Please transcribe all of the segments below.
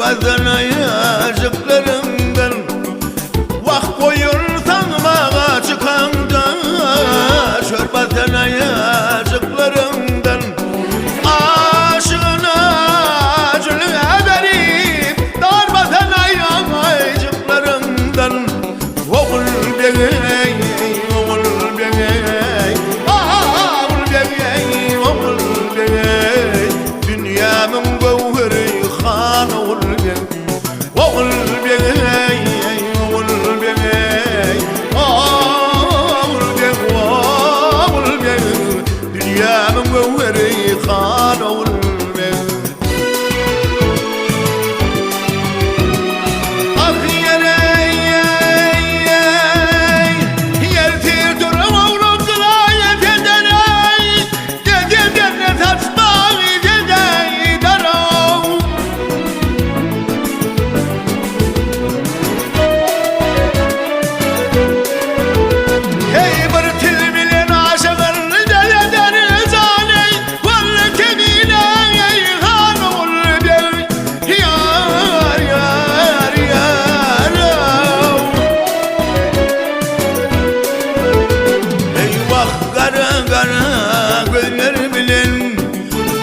Körmezden ayacıklarımdan vak koyursan bana çıkanda. Körmezden ayacıklarımdan aşığına acılı verip darmadan ayacıklarımdan. Oğul bey, oğul bey, oğul bey, oğul bey. Dünyamın gavheri khan oğul bey, oğul bey, oğul bey, oğul bey, oğul bey. Dünyamın gavheri khan oğul bey.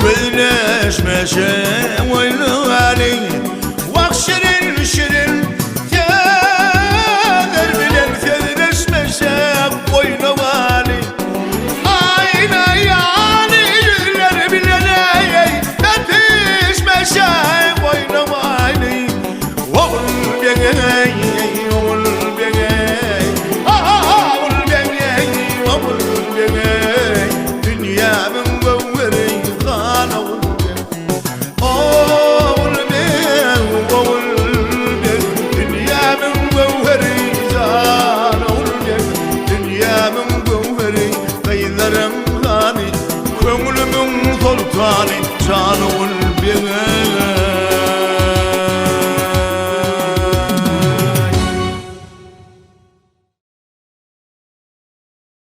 Gözleşmeşe oylu Ali vak şirin şirin gelir bilen gözleşmeşe oylu Ali. Ayna yani yüller bilen ben pişmeşe oylu Ali. Oğul bey, oğul bey, oğul bey, oğul bey. Dünyamın gavheri khan oğul. Köngülümün sultanı canı ol beni.